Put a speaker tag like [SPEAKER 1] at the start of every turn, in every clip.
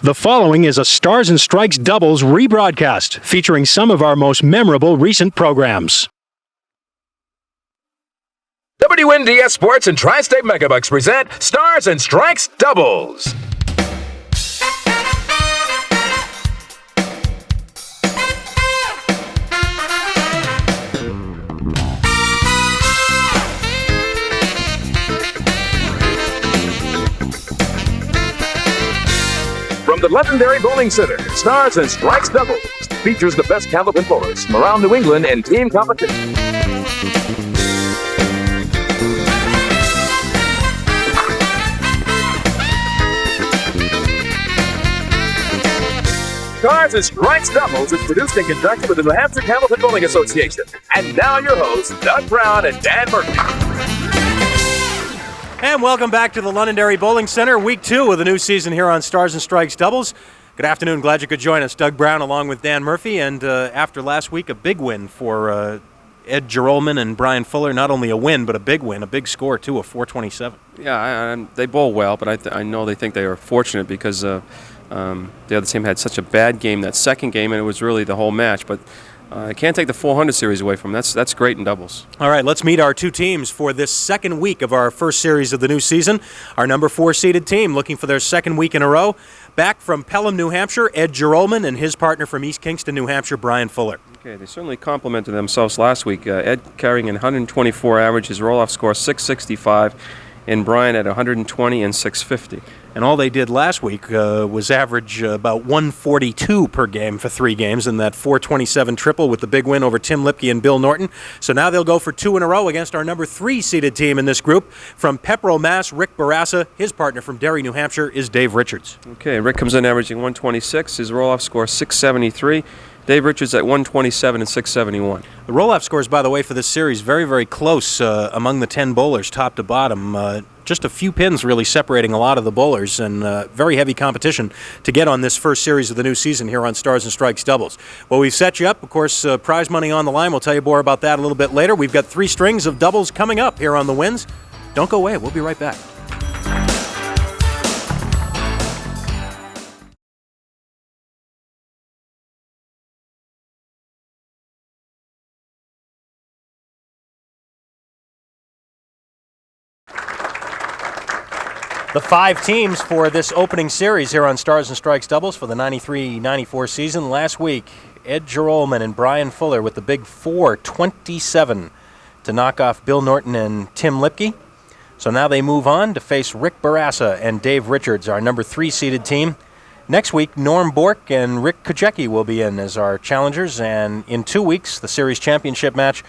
[SPEAKER 1] The following is a Stars and Strikes doubles rebroadcast featuring some of our most memorable recent programs.
[SPEAKER 2] WNDS Sports and Tri-State Megabucks present Stars and Strikes doubles. From the Londonderry Bowling Center, Stars and Strikes doubles features the best Candlepin bowlers from around New England in team competition. Stars and Strikes doubles is produced in conjunction with the New Hampshire Candlepin Bowling Association. And now your hosts, Doug Brown and Dan Murphy.
[SPEAKER 3] And welcome back to the Londonderry Bowling Center, week 2 of the new season here on Stars and Strikes doubles. Good afternoon, glad you could join us. Doug Brown along with Dan Murphy, and after last week, a big win for Ed Joralmon and Brian Fuller. Not only a win, but a big win, a big score too, a 427.
[SPEAKER 4] Yeah, they bowl well, but I know they think they are fortunate because the other team had such a bad game that second game, and it was really the whole match. But I can't take the 400 series away from them. That's great in doubles.
[SPEAKER 3] All right, let's meet our two teams for this second week of our first series of the new season. Our number 4 seeded team looking for their second week in a row. Back from Pelham, New Hampshire, Ed Joralmon, and his partner from East Kingston, New Hampshire, Brian Fuller.
[SPEAKER 4] Okay, they certainly complimented themselves last week. Ed carrying an 124 average, his roll-off score 665, and Brian at 120 and 650.
[SPEAKER 3] And all they did last week was average about 142 per game for 3 games in that 427 triple with the big win over Tim Lipke and Bill Norton. So now they'll go for 2 in a row against our number 3 seeded team in this group. From Pepperell, Mass, Rick Bourassa. His partner from Derry, New Hampshire is Dave Richards.
[SPEAKER 4] Okay, Rick comes in averaging 126. His roll-off score 673. Dave Richards at 127 and 671.
[SPEAKER 3] The roll-off scores, by the way, for this series, very, very close among the 10 bowlers, top to bottom. Just a few pins really separating a lot of the bowlers, and very heavy competition to get on this first series of the new season here on Stars and Strikes doubles. Well, we've set you up. Of course, prize money on the line. We'll tell you more about that a little bit later. We've got 3 strings of doubles coming up here on the Wins. Don't go away. We'll be right back. The 5 teams for this opening series here on Stars and Strikes doubles for the 93-94 season. Last week, Ed Joralmon and Brian Fuller with the big 427 to knock off Bill Norton and Tim Lipke. So now they move on to face Rick Bourassa and Dave Richards, our number 3 seeded team. Next week, Norm Bork and Rick Kojecki will be in as our challengers. And in 2 weeks, the series championship match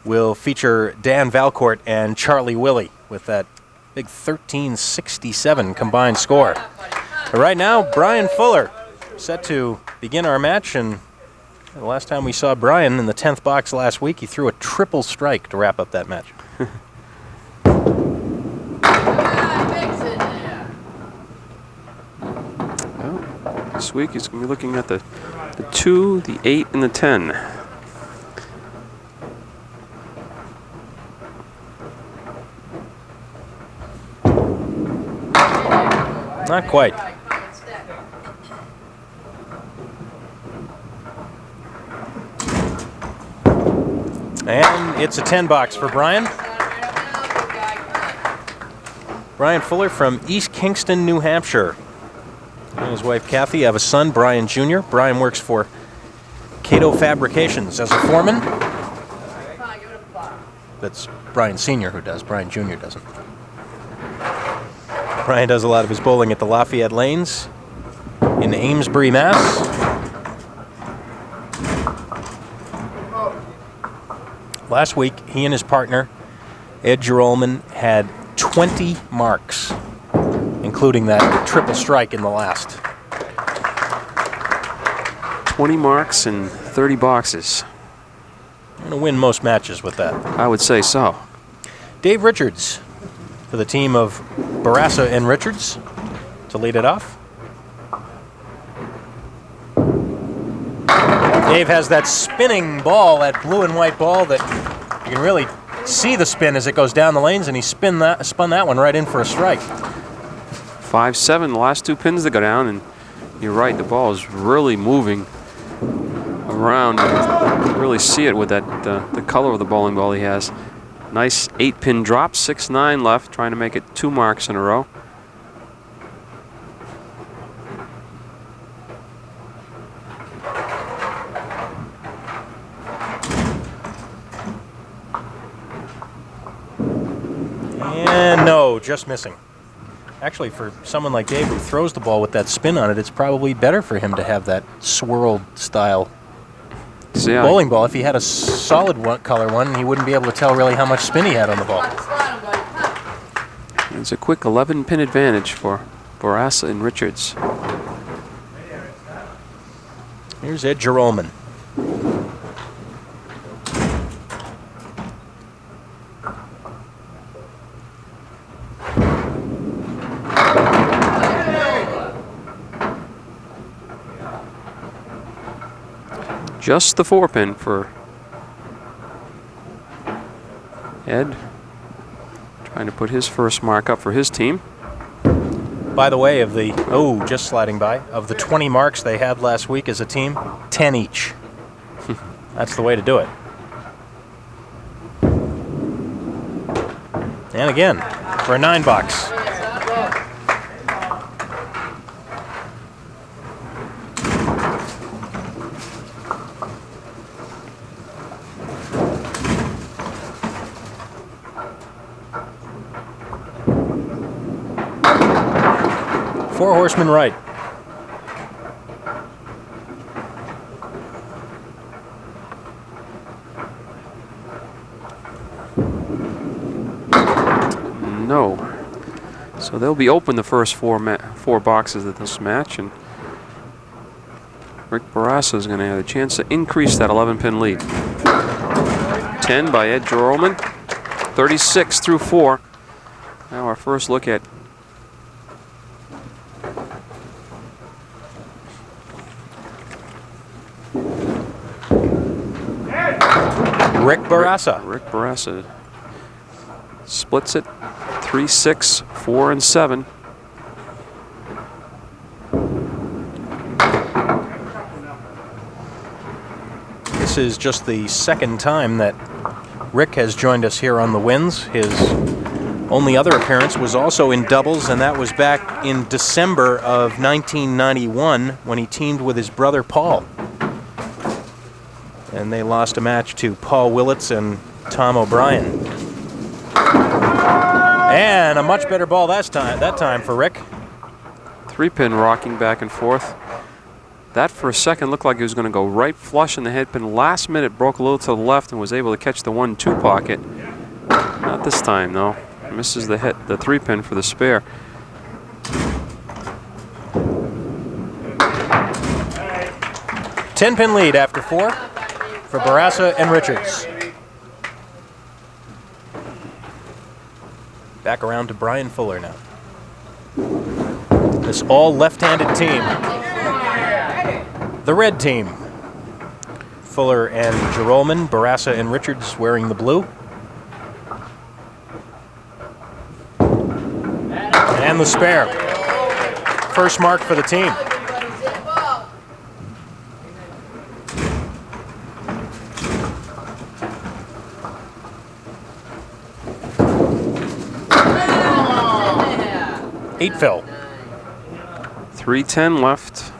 [SPEAKER 3] will feature Dan Valcourt and Charlie Willie with that big 1367 combined score. But right now, Brian Fuller set to begin our match, and the last time we saw Brian in the 10th box last week, he threw a triple strike to wrap up that match.
[SPEAKER 4] Well, this week he's going to be looking at the 2, the 8, and the 10.
[SPEAKER 3] Not quite. And it's a 10 box for Brian. Brian Fuller from East Kingston, New Hampshire. He and his wife Kathy have a son, Brian Jr. Brian works for Cato Fabrications as a foreman. That's Brian Sr. who does. Brian Jr. doesn't. Brian does a lot of his bowling at the Lafayette Lanes in Amesbury, Mass. Last week, he and his partner, Ed Joralmon, had 20 marks, including that triple strike in the last.
[SPEAKER 4] 20 marks and 30 boxes.
[SPEAKER 3] Going to win most matches with that.
[SPEAKER 4] I would say so.
[SPEAKER 3] Dave Richards for the team of Bourassa and Richards to lead it off. Dave has that spinning ball, that blue and white ball that you can really see the spin as it goes down the lanes, and he spun that one right in for a strike.
[SPEAKER 4] 5-7, the last 2 pins that go down, and you're right. The ball is really moving around. You can really see it with that the color of the bowling ball he has. Nice 8-pin drop, 6-9 left, trying to make it 2 marks in a row.
[SPEAKER 3] And no, just missing. Actually, for someone like Dave who throws the ball with that spin on it, it's probably better for him to have that swirled style bowling ball. If he had a solid color one, he wouldn't be able to tell really how much spin he had on the ball.
[SPEAKER 4] It's a quick 11-pin advantage for Bourassa and Richards.
[SPEAKER 3] Here's Ed Joralmon.
[SPEAKER 4] Just the 4-pin for Ed. Trying to put his first mark up for his team.
[SPEAKER 3] By the way, just sliding by, of the 20 marks they had last week as a team, 10 each. That's the way to do it. And again, for a 9 box. Four horsemen right.
[SPEAKER 4] No. So they'll be open the first four boxes of this match, and Rick Bourassa is going to have a chance to increase that 11-pin lead. 10 by Ed Joralmon, 36 through 4. Now our first look at
[SPEAKER 3] Rick Bourassa.
[SPEAKER 4] Rick Bourassa splits it 3, 6, 4, and 7.
[SPEAKER 3] This is just the second time that Rick has joined us here on the Wins. His only other appearance was also in doubles, and that was back in December of 1991 when he teamed with his brother Paul. And they lost a match to Paul Willits and Tom O'Brien. And a much better ball that time for Rick.
[SPEAKER 4] 3-pin rocking back and forth. That for a second looked like it was going to go right flush in the head pin. Last minute broke a little to the left and was able to catch the 1-2 pocket. Not this time though. Misses the 3-pin for the spare.
[SPEAKER 3] Ten-pin lead after 4 for Bourassa and Richards. Back around to Brian Fuller now. This all left-handed team. The red team. Fuller and Joralmon, Bourassa and Richards wearing the blue. And the spare. First mark for the team. Eight fill.
[SPEAKER 4] 3-10 left.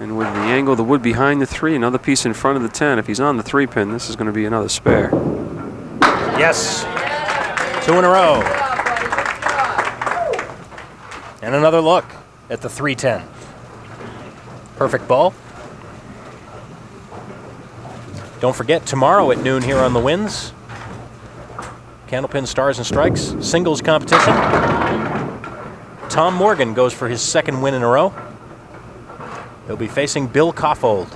[SPEAKER 4] And with the angle of the wood behind the 3, another piece in front of the 10. If he's on the 3-pin, this is going to be another spare.
[SPEAKER 3] Yes. 2 in a row. And another look at the 3-10. Perfect ball. Don't forget, tomorrow at noon here on the Wins, Candlepin Stars and Strikes singles competition. Tom Morgan goes for his 2nd win in a row. He'll be facing Bill Koffold.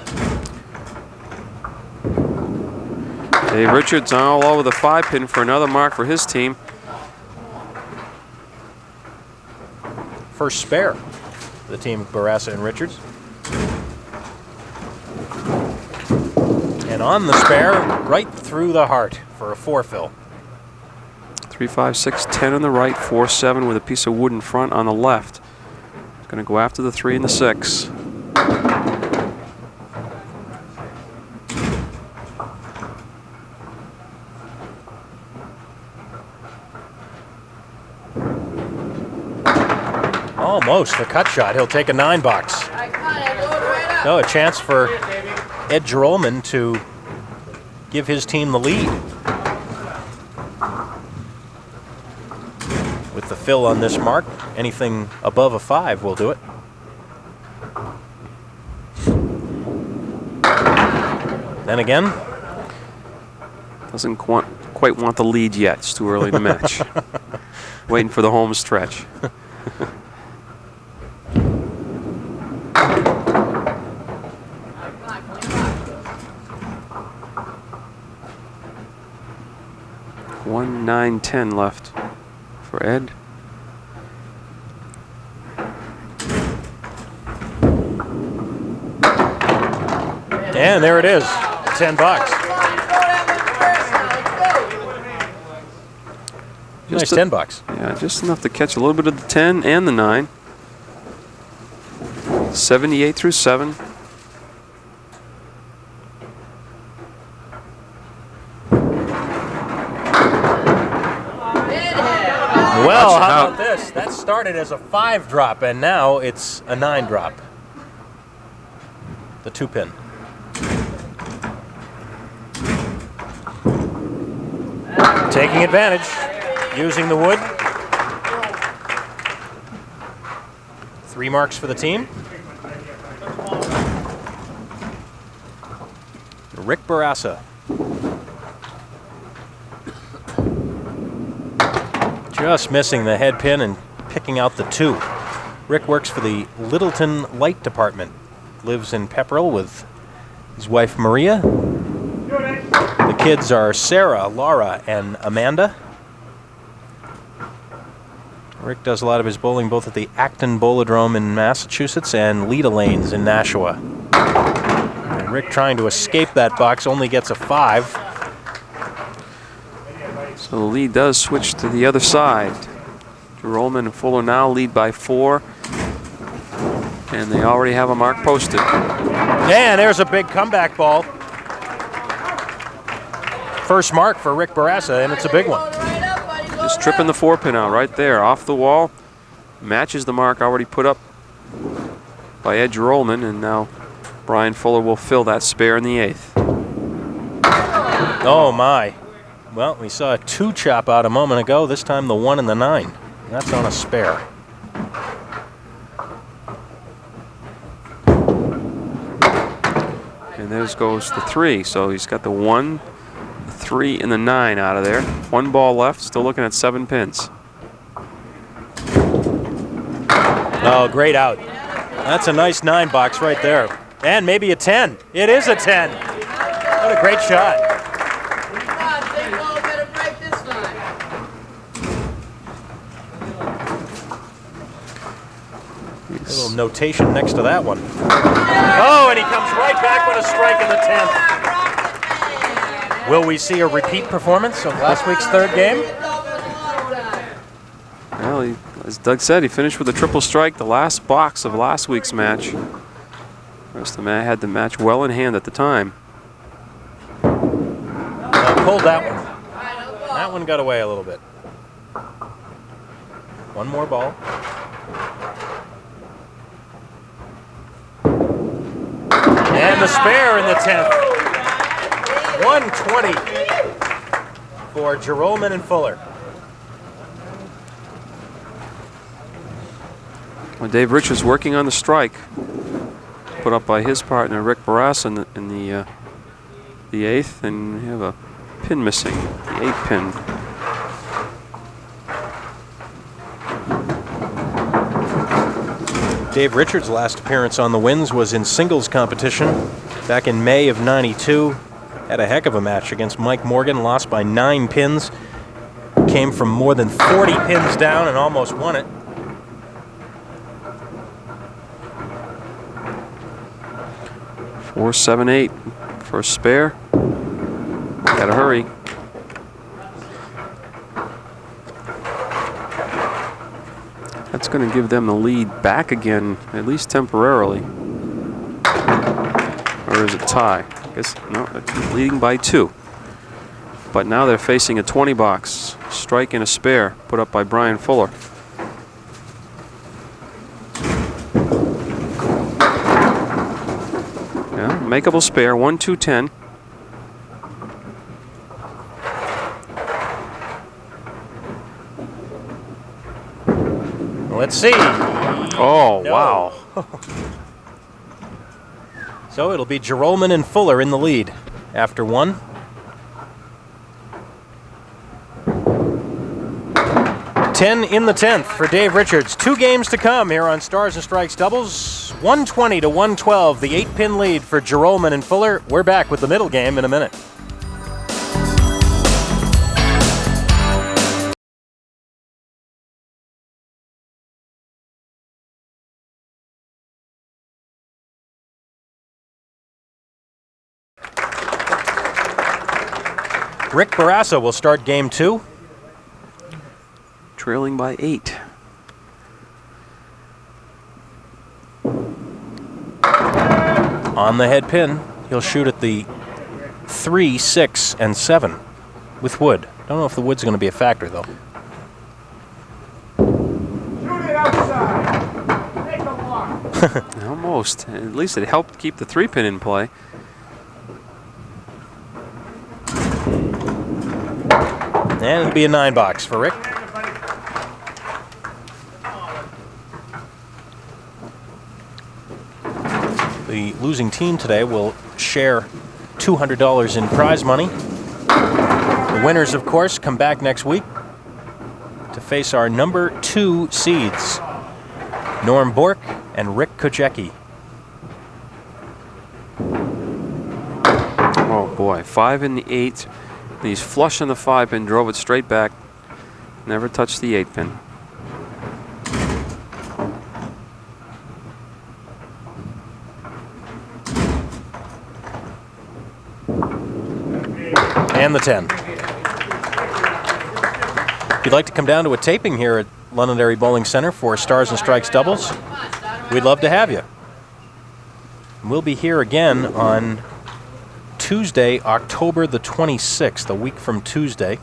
[SPEAKER 4] Dave Richards all over the 5-pin for another mark for his team.
[SPEAKER 3] First spare for the team of Bourassa and Richards. And on the spare, right through the heart for a 4 fill.
[SPEAKER 4] 3, 5, 6, 10 on the right, 4, 7 with a piece of wood in front on the left. Going to go after the 3 and the 6.
[SPEAKER 3] Almost a cut shot. He'll take a 9 box. No, a chance for Ed Joralmon to give his team the lead. With the fill on this mark, anything above a 5 will do it. Then again,
[SPEAKER 4] doesn't quite want the lead yet. It's too early to match. Waiting for the home stretch. One 9-10 left for Ed.
[SPEAKER 3] And there it is, 10 bucks. Nice 10 bucks.
[SPEAKER 4] Yeah, just enough to catch a little bit of the 10 and the 9. 78 through 7.
[SPEAKER 3] Well, how about this? That started as a 5 drop, and now it's a 9 drop. The 2-pin. Taking advantage, using the wood. 3 marks for the team. Rick Bourassa. Just missing the head pin and picking out the 2. Rick works for the Littleton Light Department. Lives in Pepperell with his wife Maria. The kids are Sarah, Laura, and Amanda. Rick does a lot of his bowling both at the Acton Bowlodrome in Massachusetts and Leda Lanes in Nashua. And Rick, trying to escape that box, only gets a 5.
[SPEAKER 4] So the lead does switch to the other side. Joralmon and Fuller now lead by 4. And they already have a mark posted.
[SPEAKER 3] And there's a big comeback ball. First mark for Rick Bourassa, and it's a big one.
[SPEAKER 4] Just tripping the 4-pin out right there, off the wall. Matches the mark already put up by Ed Joralmon, and now Brian Fuller will fill that spare in the 8th.
[SPEAKER 3] Oh my. Well, we saw a 2 chop out a moment ago. This time the 1 and the 9. That's on a spare.
[SPEAKER 4] And there goes the 3. So he's got the 1, the 3, and the 9 out of there. 1 ball left. Still looking at 7 pins.
[SPEAKER 3] Oh, great out. That's a nice 9 box right there. And maybe a 10. It is a 10. What a great shot. A little notation next to that one. Oh, and he comes right back with a strike in the 10th. Will we see a repeat performance of last week's 3rd game?
[SPEAKER 4] Well, as Doug said, he finished with a triple strike, the last box of last week's match. The rest of the man had the match well in hand at the time.
[SPEAKER 3] Pulled that one. That one got away a little bit. One more ball. And the spare in the 10th. 120 for Joralmon and Fuller.
[SPEAKER 4] Well, Dave Richards working on the strike, put up by his partner Rick Bourassa in the 8th, and we have a pin missing, the 8 pin.
[SPEAKER 3] Dave Richards' last appearance on the Winds was in singles competition back in May of '92. Had a heck of a match against Mike Morgan, lost by 9 pins. Came from more than 40 pins down and almost won it.
[SPEAKER 4] Four, 7, 8 for a spare. Gotta hurry. That's going to give them the lead back again, at least temporarily. Or is it tie? I guess, no, they're leading by 2. But now they're facing a 20 box. Strike and a spare put up by Brian Fuller. Yeah, makeable spare, 1-2-10.
[SPEAKER 3] Let's see.
[SPEAKER 4] Oh,
[SPEAKER 3] No.
[SPEAKER 4] wow.
[SPEAKER 3] So it'll be Joralmon and Fuller in the lead after 1. Ten in the 10th for Dave Richards. 2 games to come here on Stars and Strikes doubles. 120 to 112, the 8-pin lead for Joralmon and Fuller. We're back with the middle game in a minute. Rick Bourassa will start game 2.
[SPEAKER 4] Trailing by 8.
[SPEAKER 3] On the head pin, he'll shoot at the 3, 6, and 7 with wood. Don't know if the wood's going to be a factor, though.
[SPEAKER 5] Shoot it outside. Take a walk.
[SPEAKER 4] Almost. At least it helped keep the 3-pin in play.
[SPEAKER 3] And it'll be a 9 box for Rick. The losing team today will share $200 in prize money. The winners, of course, come back next week to face our number 2 seeds, Norm Bork and Rick Kojecki.
[SPEAKER 4] Oh boy, 5 in the 8. He's flush on the 5-pin, drove it straight back. Never touched the 8-pin.
[SPEAKER 3] And the 10. If you'd like to come down to a taping here at Londonderry Bowling Center for Stars and Strikes doubles, we'd love to have you. We'll be here again on Tuesday, October the 26th, a week from Tuesday.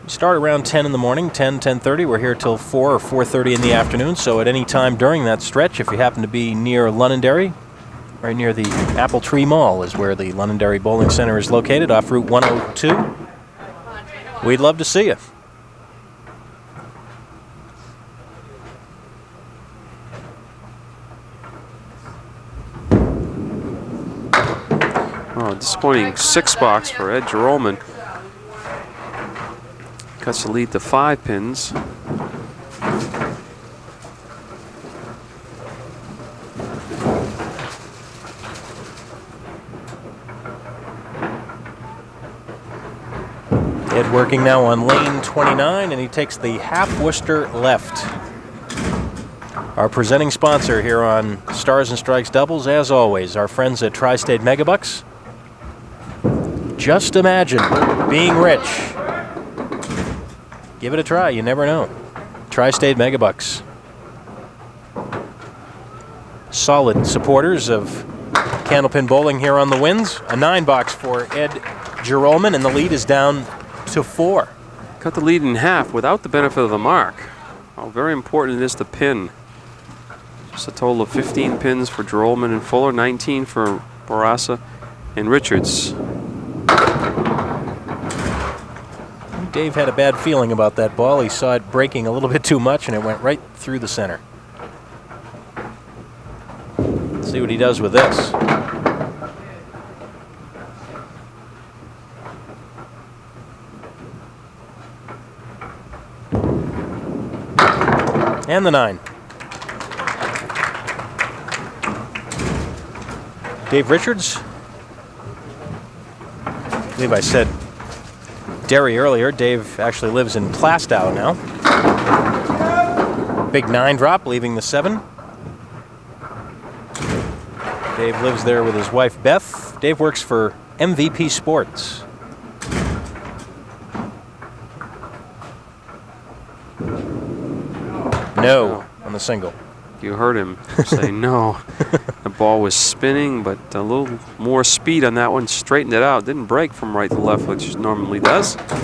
[SPEAKER 3] We start around 10 in the morning, 10, 10:30. We're here till 4 or 4:30 in the afternoon, so at any time during that stretch, if you happen to be near Londonderry, right near the Apple Tree Mall is where the Londonderry Bowling Center is located, off Route 102. We'd love to see you.
[SPEAKER 4] Oh, disappointing 6 box for Ed Joralmon. Cuts the lead to 5 pins.
[SPEAKER 3] Ed working now on lane 29, and he takes the half Worcester left. Our presenting sponsor here on Stars and Strikes doubles, as always, our friends at Tri-State Megabucks. Just imagine being rich. Give it a try, you never know. Tri-State Megabucks. Solid supporters of Candlepin Bowling here on the Winds. A 9 box for Ed Joralmon, and the lead is down to 4.
[SPEAKER 4] Cut the lead in half without the benefit of the mark. How very important it is to pin. Just a total of 15 pins for Joralmon and Fuller, 19 for Bourassa and Richards.
[SPEAKER 3] Dave had a bad feeling about that ball. He saw it breaking a little bit too much, and it went right through the center. Let's see what he does with this. And the 9. Dave Richards. I believe I said Derry earlier. Dave actually lives in Plastow now. Big 9 drop, leaving the 7. Dave lives there with his wife Beth. Dave works for MVP Sports. No on the single.
[SPEAKER 4] You heard him say no. The ball was spinning, but a little more speed on that one. Straightened it out. Didn't break from right to left, which it normally does.
[SPEAKER 5] Come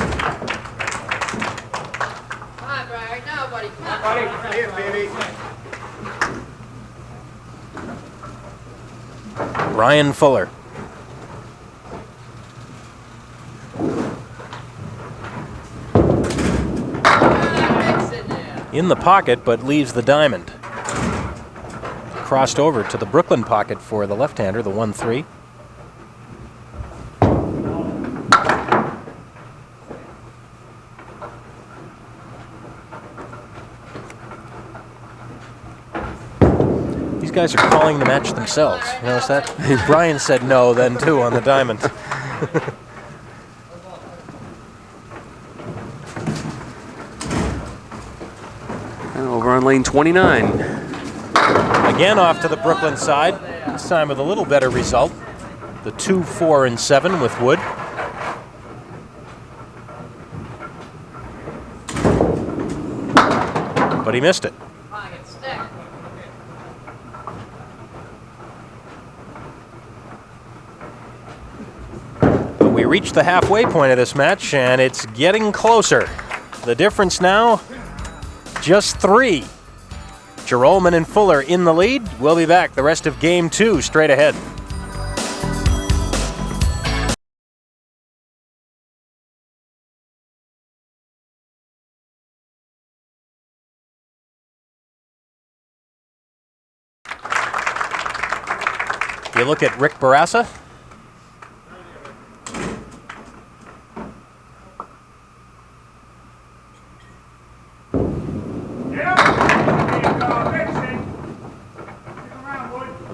[SPEAKER 5] on, Brian. Right now, buddy. Come on, buddy. Here, baby.
[SPEAKER 3] Brian Fuller. In the pocket, but leaves the diamond. Crossed over to the Brooklyn pocket for the left-hander, the 1-3. These guys are calling the match themselves. You notice that? Brian said no then, too, on the diamond.
[SPEAKER 4] And over on lane 29.
[SPEAKER 3] Again off to the Brooklyn side, this time with a little better result. The 2, 4, and 7 with Wood. But he missed it. But we reached the halfway point of this match, and it's getting closer. The difference now, just 3. Joralmon and Fuller in the lead. We'll be back. The rest of Game 2 straight ahead. You look at Rick Bourassa.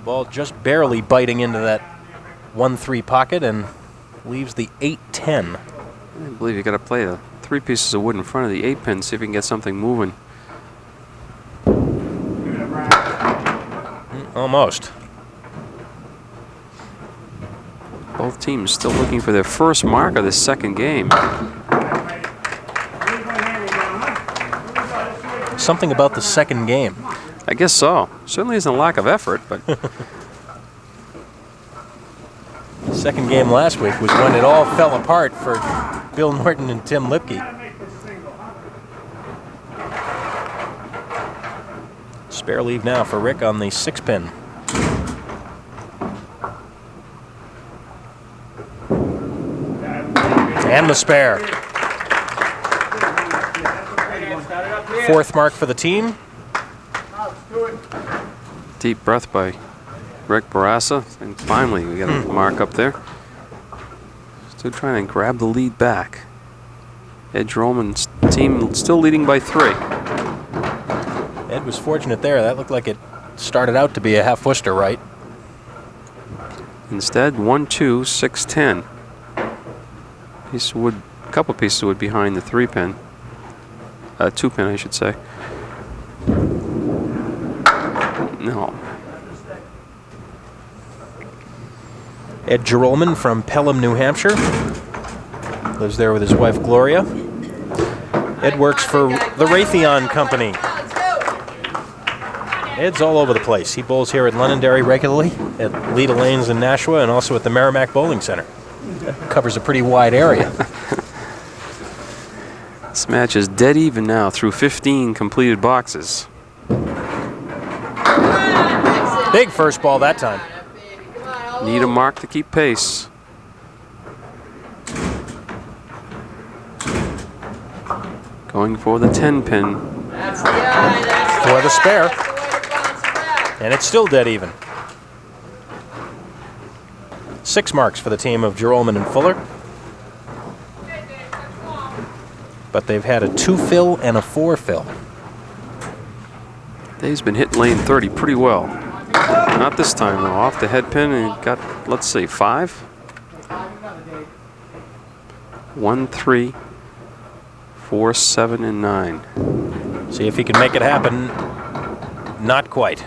[SPEAKER 3] Ball just barely biting into that 1-3 pocket and leaves the 8-10.
[SPEAKER 4] I believe you got to play the 3 pieces of wood in front of the 8-pin, see if you can get something moving.
[SPEAKER 3] Almost.
[SPEAKER 4] Both teams still looking for their first mark of the second game.
[SPEAKER 3] Something about the second game.
[SPEAKER 4] I guess so. Certainly isn't a lack of effort, but
[SPEAKER 3] Second game last week was when it all fell apart for Bill Norton and Tim Lipke. Spare leave now for Rick on the 6-pin. And the spare. 4th mark for the team.
[SPEAKER 4] deep breath by Rick Bourassa, and finally we got a mark up there. Still trying to grab the lead back. Ed Joralmon's team still leading by 3.
[SPEAKER 3] Ed was fortunate there. That looked like it started out to be a half Worcester right.
[SPEAKER 4] Instead, 1, 2, 6, 10. Piece of wood, a couple pieces of wood behind the 3-pin. 2-pin, I should say. No.
[SPEAKER 3] Ed Joralmon from Pelham, New Hampshire. Lives there with his wife, Gloria. Ed works for the Raytheon Company. Ed's all over the place. He bowls here at Londonderry regularly, at Leda Lanes in Nashua, and also at the Merrimack Bowling Center. That covers a pretty wide area.
[SPEAKER 4] This match is dead even now through 15 completed boxes.
[SPEAKER 3] Big first ball that time.
[SPEAKER 4] Need a mark to keep pace. Going for the 10-pin.
[SPEAKER 3] For the spare. And it's still dead even. 6 marks for the team of Joralmon and Fuller. But they've had a 2-fill and a 4-fill.
[SPEAKER 4] Dave's been hitting lane 30 pretty well. Not this time though. Off the head pin and got, let's see, 5. 1, 3, 4, 7, and 9.
[SPEAKER 3] See if he can make it happen. Not quite.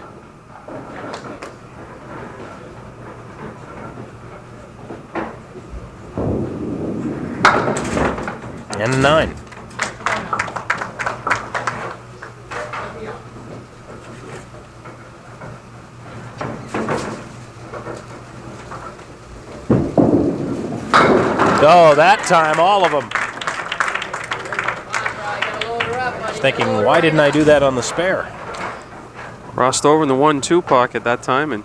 [SPEAKER 3] And a 9. Oh, that time, all of them. Thinking, why didn't I do that on the spare?
[SPEAKER 4] Crossed over in the 1-2 pocket that time and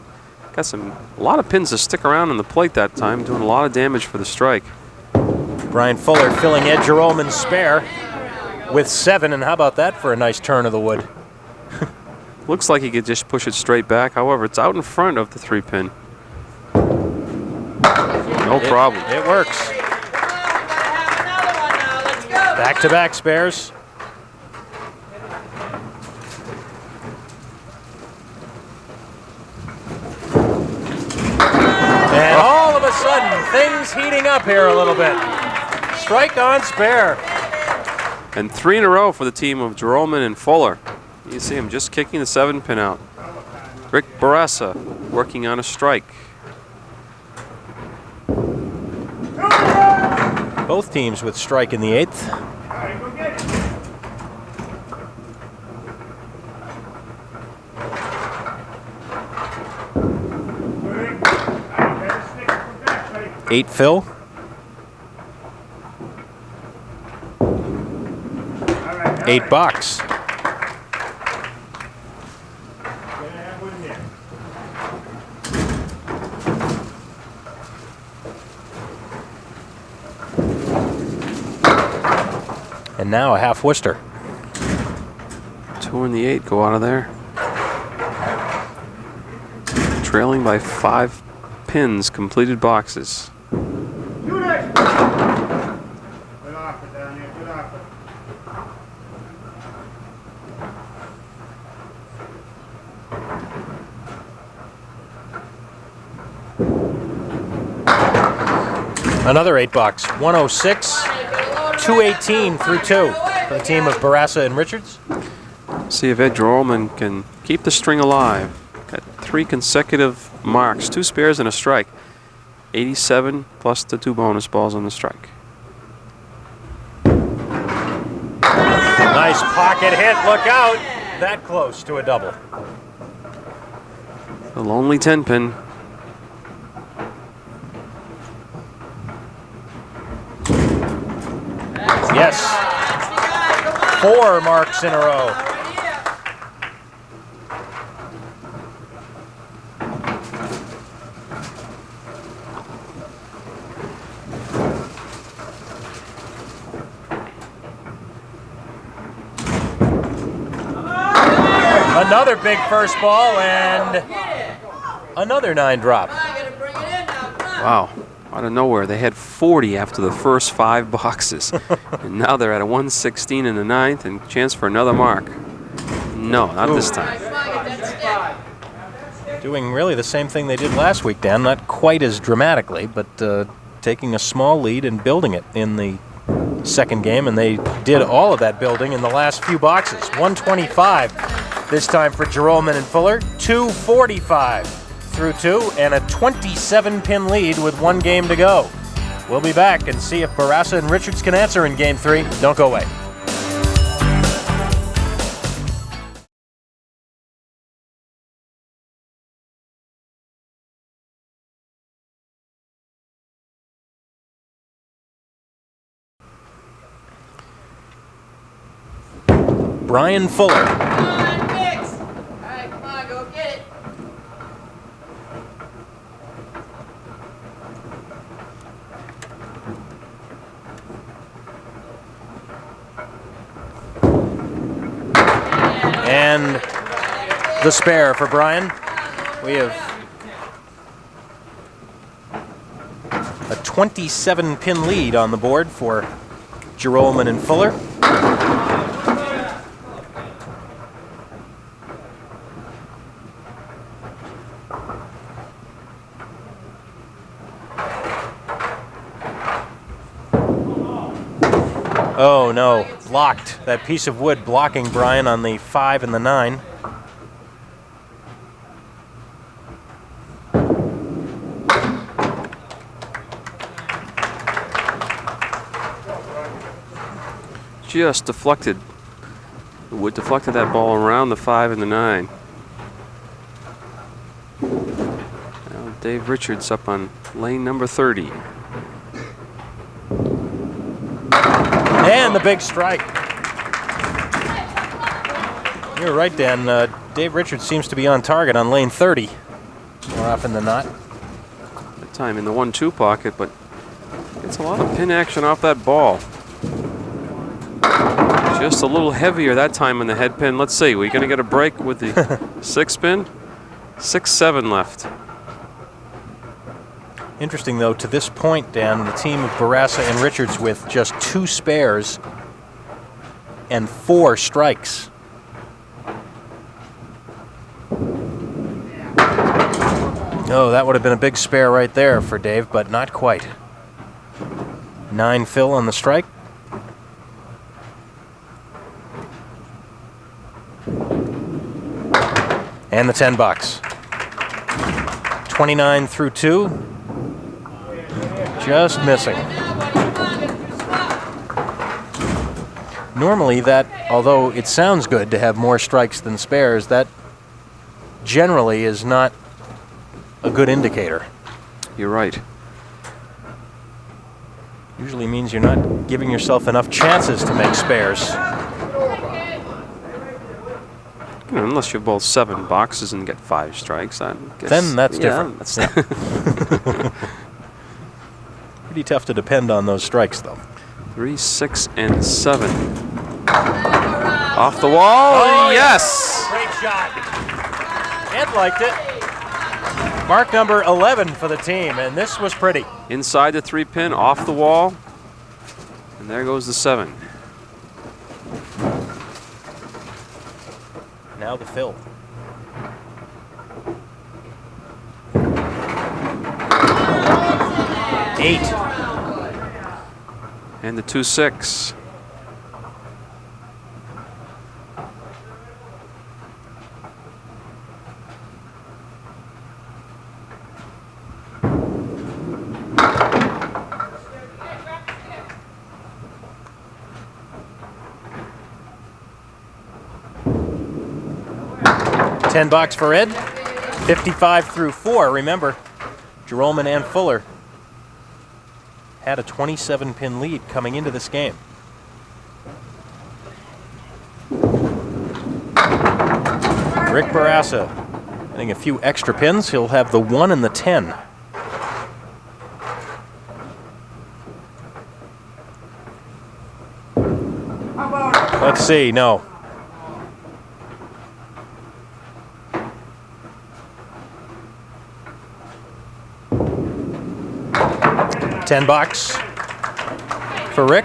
[SPEAKER 4] got a lot of pins to stick around on the plate that time, doing a lot of damage for the strike.
[SPEAKER 3] Brian Fuller filling Ed Joralmon's spare with 7, and how about that for a nice turn of the wood?
[SPEAKER 4] Looks like he could just push it straight back. However, it's out in front of the 3-pin. No problem.
[SPEAKER 3] It works. Back-to-back spares. And all of a sudden, things heating up here a little bit. Strike on spare.
[SPEAKER 4] And 3 in a row for the team of Joralmon and Fuller. You see him just kicking the 7-pin out. Rick Bourassa working on a strike.
[SPEAKER 3] Both teams with strike in the 8th. Eight fill. Eight box. And now a half Worcester.
[SPEAKER 4] 2 in the 8 go out of there. Trailing by 5 pins, completed boxes.
[SPEAKER 3] Another 8 box. 106, 218 through 2 for the team of Bourassa and Richards.
[SPEAKER 4] See if Ed Joralmon can keep the string alive. Got 3 consecutive marks, 2 spares and a strike. 87 plus the 2 bonus balls on the strike.
[SPEAKER 3] Nice pocket hit. Look out. That close to a double.
[SPEAKER 4] The lonely 10-pin.
[SPEAKER 3] Yes. 4 marks in a row. Another big first ball and another 9 drop.
[SPEAKER 4] Wow. Out of nowhere, they had 40 after the first 5 boxes. And now they're at a 116 in the 9th and chance for another mark. No, not this time.
[SPEAKER 3] Doing really the same thing they did last week, Dan. Not quite as dramatically, but taking a small lead and building it in the second game. And they did all of that building in the last few boxes. 125 this time for Joralmon and Fuller. 245. Through 2 and a 27-pin lead with 1 game to go. We'll be back and see if Bourassa and Richards can answer in Game 3. Don't go away. Brian Fuller. And the spare for Brian. We have a 27-pin lead on the board for Joralmon and Fuller. Oh no, blocked. That piece of wood blocking Brian on the 5 and the 9.
[SPEAKER 4] Just deflected. The wood deflected that ball around the 5 and the 9. Now Dave Richards up on lane number 30.
[SPEAKER 3] And the big strike. You're right, Dan. Dave Richards seems to be on target on lane 30 more often than not.
[SPEAKER 4] That time in the 1-2 pocket, but gets a lot of pin action off that ball. Just a little heavier that time in the head pin. Let's see. We're going to get a break with the 6 pin. 6-7 left.
[SPEAKER 3] Interesting, though, to this point, Dan, the team of Bourassa and Richards with just 2 spares and 4 strikes. Oh, that would have been a big spare right there for Dave, but not quite. 9 fill on the strike. And the 10 bucks. 29 through 2. Just missing. Normally that, although it sounds good to have more strikes than spares, that generally is not a good indicator.
[SPEAKER 4] You're right.
[SPEAKER 3] Usually means you're not giving yourself enough chances to make spares.
[SPEAKER 4] Unless you bowl 7 boxes and get 5 strikes, I guess.
[SPEAKER 3] Then that's different.
[SPEAKER 4] That's
[SPEAKER 3] Pretty tough to depend on those strikes, though.
[SPEAKER 4] 3, 6, and 7. Off the wall.
[SPEAKER 3] Oh,
[SPEAKER 4] yes.
[SPEAKER 3] Great shot. Ed liked it. Mark number 11 for the team, and this was pretty.
[SPEAKER 4] Inside the 3 pin, off the wall, and there goes the 7.
[SPEAKER 3] Now the fill. Eight.
[SPEAKER 4] And the 2-6.
[SPEAKER 3] $10 for Ed. 55 through 4. Remember, Joralmon and Fuller had a 27-pin lead coming into this game. Rick Bourassa getting a few extra pins. He'll have the 1 and the 10. Let's see. No. $10 for Rick.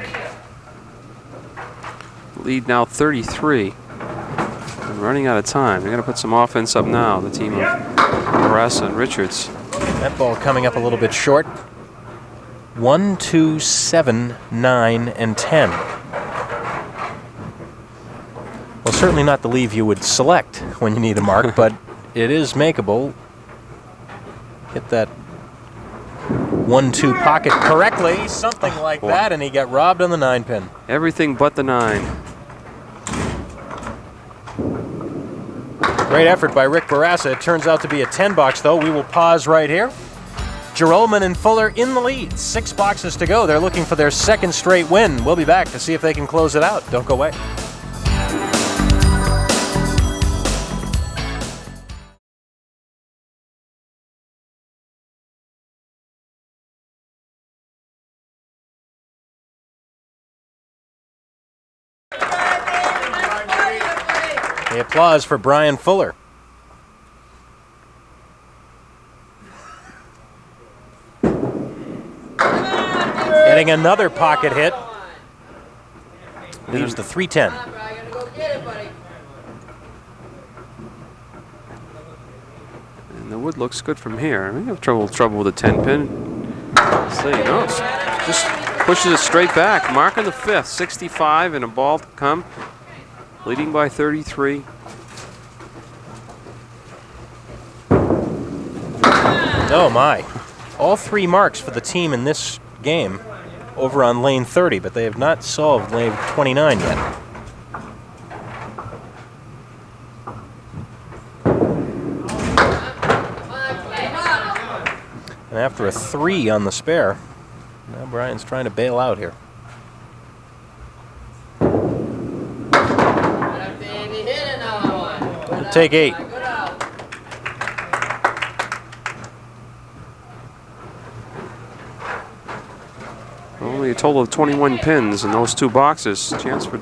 [SPEAKER 4] Lead now 33. And running out of time. They're going to put some offense up now, the team of Bourassa and Richards.
[SPEAKER 3] That ball coming up a little bit short. 1, 2, 7, 9, and 10. Well, certainly not the leave you would select when you need a mark, but it is makeable. Hit that 1-2 pocket correctly, something like that, and he got robbed on the 9 pin.
[SPEAKER 4] Everything but the 9.
[SPEAKER 3] Great effort by Rick Bourassa. It turns out to be a $10, though. We will pause right here. Joralmon and Fuller in the lead. 6 boxes to go. They're looking for their 2nd straight win. We'll be back to see if they can close it out. Don't go away. The applause for Brian Fuller. Getting another pocket hit. Leaves the 310.
[SPEAKER 4] And the wood looks good from here. We have trouble with a 10 pin. Let's see, no, just pushes it straight back. Marking the 5th, 65, and a ball to come. Leading by 33.
[SPEAKER 3] Oh my. All 3 marks for the team in this game over on lane 30, but they have not solved lane 29 yet. And after a 3 on the spare, now Brian's trying to bail out here. He'll take 8.
[SPEAKER 4] Only a total of 21 pins in those 2 boxes. Chance for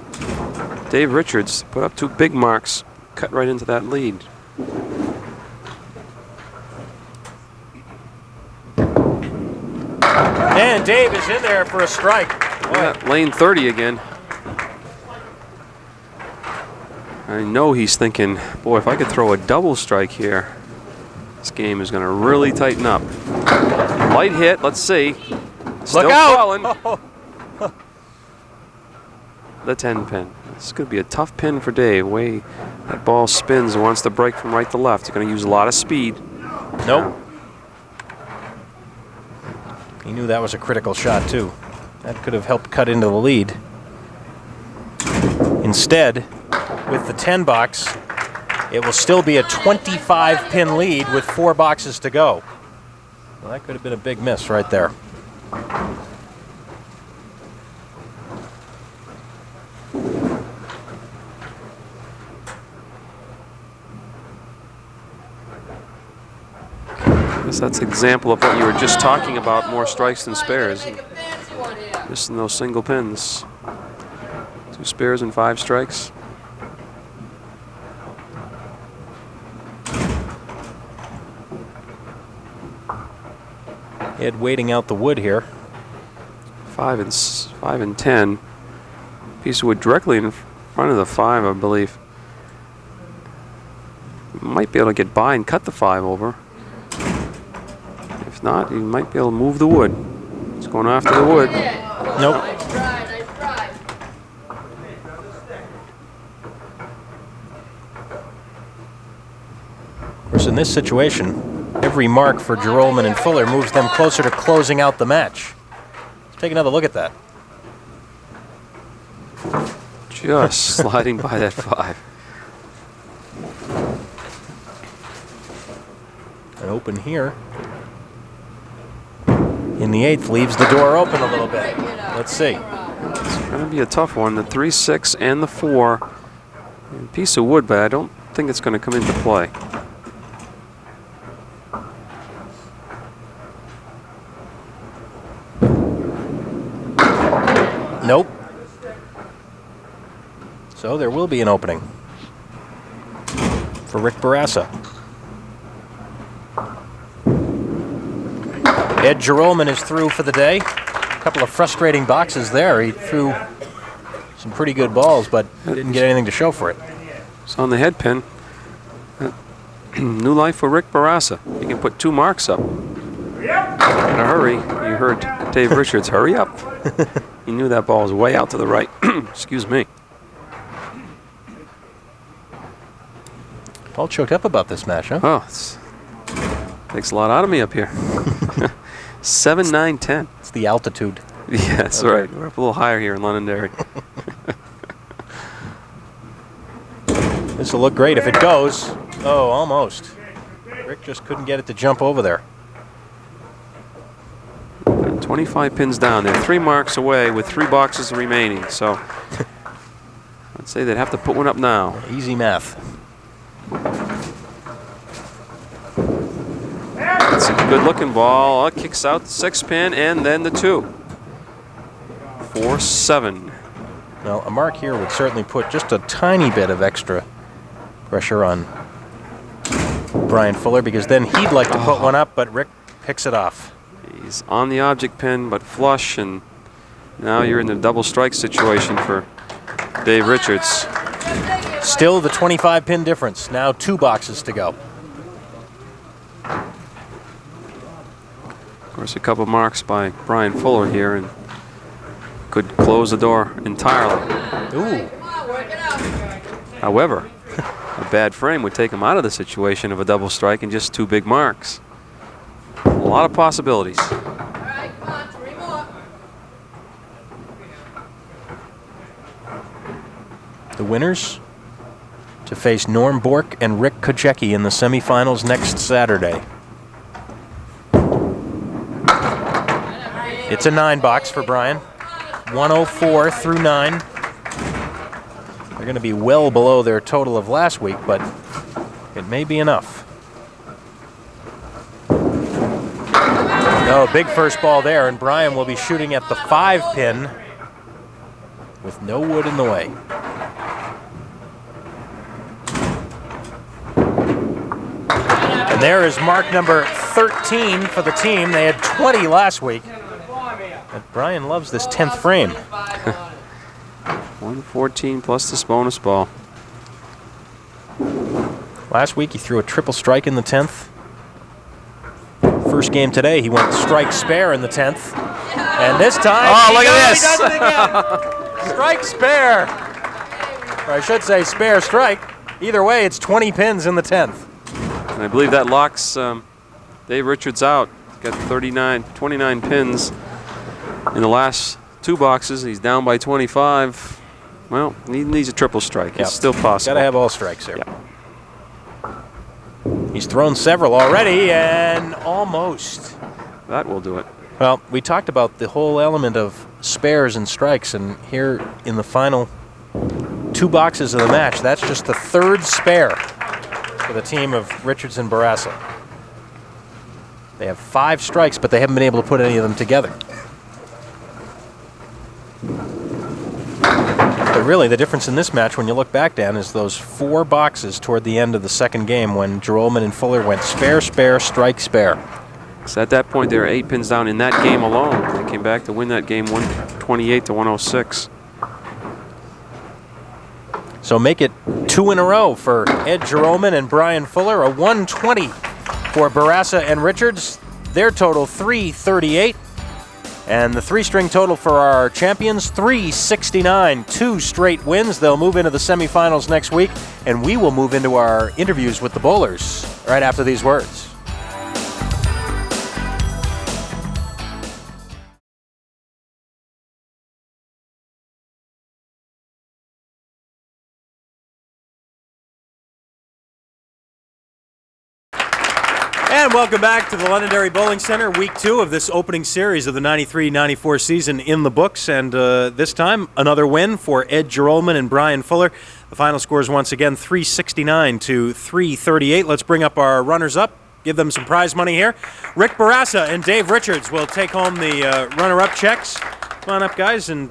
[SPEAKER 4] Dave Richards to put up 2 big marks, cut right into that lead.
[SPEAKER 3] And Dave is in there for a strike.
[SPEAKER 4] Yeah, lane 30 again. I know he's thinking, boy, if I could throw a double strike here, this game is going to really tighten up. Light hit, let's see. Still
[SPEAKER 3] Look out!
[SPEAKER 4] falling. The 10 pin. This could be a tough pin for Dave. Way that ball spins and wants to break from right to left. He's going to use a lot of speed.
[SPEAKER 3] Nope. He knew that was a critical shot, too. That could have helped cut into the lead. Instead, with the 10 box, it will still be a 25-pin lead with 4 boxes to go. Well, that could have been a big miss right there.
[SPEAKER 4] I guess that's an example of what you were just talking about, more strikes than spares. Just in those single pins. 2 spares and 5 strikes.
[SPEAKER 3] Ed waiting out the wood here.
[SPEAKER 4] 5 and 10. Piece of wood directly in front of the 5, I believe. Might be able to get by and cut the 5 over. If not, he might be able to move the wood. He's going after the wood.
[SPEAKER 3] Nope. Of course, in this situation, every mark for Joralmon and Fuller moves them closer to closing out the match. Let's take another look at that.
[SPEAKER 4] Just sliding by that 5.
[SPEAKER 3] An open here. In the 8th, leaves the door open a little bit. Let's see.
[SPEAKER 4] It's going to be a tough one. The 3, 6, and the 4. A piece of wood, but I don't think it's going to come into play.
[SPEAKER 3] Nope. So there will be an opening for Rick Bourassa. Ed Joralmon is through for the day. A couple of frustrating boxes there. He threw some pretty good balls, but didn't get anything to show for it.
[SPEAKER 4] It's on the head pin. New life for Rick Bourassa. He can put 2 marks up. In a hurry. You heard Dave Richards, hurry up. He knew that ball was way out to the right. Excuse me.
[SPEAKER 3] All choked up about this match, huh?
[SPEAKER 4] Oh, takes a lot out of me up here. 7, 9, 10.
[SPEAKER 3] It's the altitude.
[SPEAKER 4] Yeah, that's right. We're up a little higher here in Londonderry.
[SPEAKER 3] This will look great if it goes. Oh, almost. Rick just couldn't get it to jump over there.
[SPEAKER 4] 25 pins down. They're 3 marks away with 3 boxes remaining. So I'd say they'd have to put one up now.
[SPEAKER 3] Easy math.
[SPEAKER 4] It's a good-looking ball. It kicks out the 6 pin and then the 2. 4, 7.
[SPEAKER 3] Well, a mark here would certainly put just a tiny bit of extra pressure on Brian Fuller, because then he'd like to put one up, but Rick picks it off.
[SPEAKER 4] He's on the object pin, but flush, and now you're in the double strike situation for Dave Richards.
[SPEAKER 3] Still the 25-pin difference. Now 2 boxes to go.
[SPEAKER 4] Of course, a couple marks by Brian Fuller here, and could close the door entirely.
[SPEAKER 3] Ooh.
[SPEAKER 4] However, a bad frame would take him out of the situation of a double strike and just 2 big marks. A lot of possibilities.
[SPEAKER 6] All right, come on, 3 more.
[SPEAKER 3] The winners to face Norm Bork and Rick Kojecki in the semifinals next Saturday. It's a 9 box for Brian. 104 through 9. They're going to be well below their total of last week, but It may be enough. No, big first ball there, and Brian will be shooting at the 5-pin with no wood in the way. And there is mark number 13 for the team. They had 20 last week. But Brian loves this 10th frame.
[SPEAKER 4] 114 plus this bonus ball.
[SPEAKER 3] Last week he threw a triple strike in the 10th. First game today he went strike spare in the 10th. And this time,
[SPEAKER 4] look at this.
[SPEAKER 3] He does it again. Strike spare. Or I should say spare strike. Either way, it's 20 pins in the 10th.
[SPEAKER 4] And I believe that locks Dave Richards out. Got 29 pins in the last 2 boxes. He's down by 25. Well, he needs a triple strike. It's still possible.
[SPEAKER 3] Got to have all strikes there. Yep. He's thrown several already, and almost.
[SPEAKER 4] That will do it.
[SPEAKER 3] Well, we talked about the whole element of spares and strikes, and here in the final 2 boxes of the match, that's just the 3rd spare for the team of Richards and Bourassa. They have 5 strikes, but they haven't been able to put any of them together. But really, the difference in this match, when you look back, Dan, is those 4 boxes toward the end of the second game when Joralmon and Fuller went spare, spare, strike, spare.
[SPEAKER 4] So at that point, they were 8 pins down in that game alone. They came back to win that game 128 to 106.
[SPEAKER 3] So make it 2 in a row for Ed Joralmon and Brian Fuller. A 120 for Bourassa and Richards. Their total 338. And the 3-string total for our champions, 369. 2 straight wins. They'll move into the semifinals next week. And we will move into our interviews with the bowlers right after these words. And welcome back to the Londonderry Bowling Center, week 2 of this opening series of the 93-94 season in the books. And this time, another win for Ed Joralmon and Brian Fuller. The final score is once again 369 to 338. Let's bring up our runners-up, give them some prize money here. Rick Bourassa and Dave Richards will take home the runner-up checks. Come on up, guys, and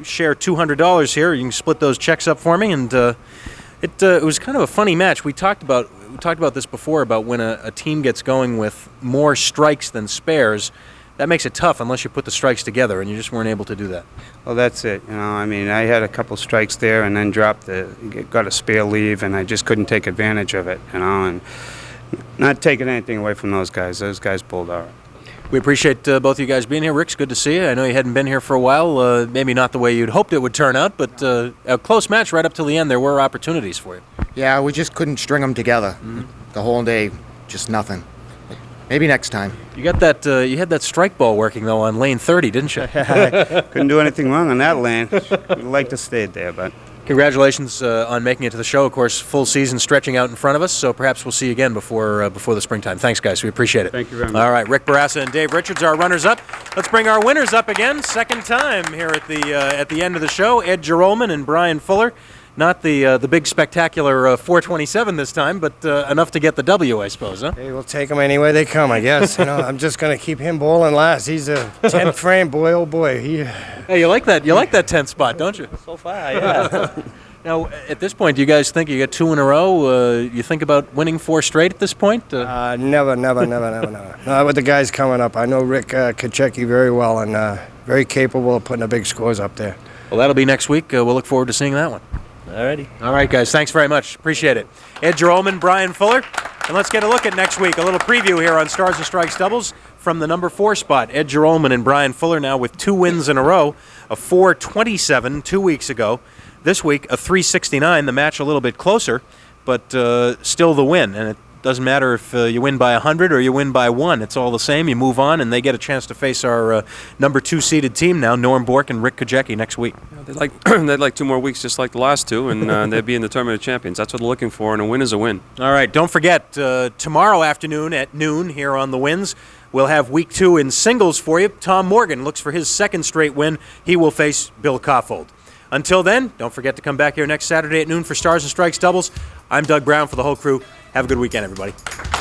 [SPEAKER 3] share $200 here. You can split those checks up for me. And it was kind of a funny match. We talked about this before, about when a team gets going with more strikes than spares. That makes it tough unless you put the strikes together, and you just weren't able to do that.
[SPEAKER 7] Well, that's it. I mean, I had a couple strikes there and then got a spare leave, and I just couldn't take advantage of it, and not taking anything away from those guys. Those guys pulled out.
[SPEAKER 3] We appreciate both of you guys being here. Rick's good to see you. I know you hadn't been here for a while, maybe not the way you'd hoped it would turn out, but a close match right up till the end. There were opportunities for you.
[SPEAKER 8] Yeah, we just couldn't string them together. The whole day, just nothing. Maybe next time.
[SPEAKER 3] You got that. You had that strike ball working though on lane 30, didn't you?
[SPEAKER 7] Couldn't do anything wrong on that lane. I'd like to stay there, but.
[SPEAKER 3] Congratulations on making it to the show. Of course, full season stretching out in front of us, so perhaps we'll see you again before the springtime. Thanks, guys. We appreciate it.
[SPEAKER 7] Thank you very much.
[SPEAKER 3] All right, Rick Bourassa and Dave Richards, our runners-up. Let's bring our winners up again. Second time here at the end of the show. Ed Joralmon and Brian Fuller. Not the big spectacular 427 this time, but enough to get the W, I suppose, huh?
[SPEAKER 9] Hey, we'll take them any way they come, I guess. I'm just going to keep him bowling last. He's a 10th frame, boy, oh boy.
[SPEAKER 3] Hey, you like that? You like that 10th spot, don't you?
[SPEAKER 9] So far, yeah.
[SPEAKER 3] Now, at this point, do you guys think you got 2 in a row? You think about winning 4 straight at this point?
[SPEAKER 9] Never. Not with the guys coming up. I know Rick Kachecki very well and very capable of putting the big scores up there.
[SPEAKER 3] Well, that'll be next week. We'll look forward to seeing that one.
[SPEAKER 9] Alrighty.
[SPEAKER 3] All right, guys. Thanks very much. Appreciate it. Ed Joralmon, Brian Fuller. And let's get a look at next week. A little preview here on Stars and Strikes Doubles from the number 4 spot. Ed Joralmon and Brian Fuller now with 2 wins in a row. A 427 2 weeks ago. This week, a 369. The match a little bit closer, but still the win. And it doesn't matter if you win by 100 or you win by 1. It's all the same. You move on, and they get a chance to face our number 2 seeded team now, Norm Bork and Rick Kajecki, next week.
[SPEAKER 4] They'd like 2 more weeks just like the last 2, and they'd be in the tournament of champions. That's what they're looking for, and a win is a win.
[SPEAKER 3] All right, don't forget, tomorrow afternoon at noon here on The Wins, we'll have week 2 in singles for you. Tom Morgan looks for his 2nd straight win. He will face Bill Koffold. Until then, don't forget to come back here next Saturday at noon for Stars and Strikes Doubles. I'm Doug Brown for the whole crew.
[SPEAKER 10] Have a good weekend, everybody.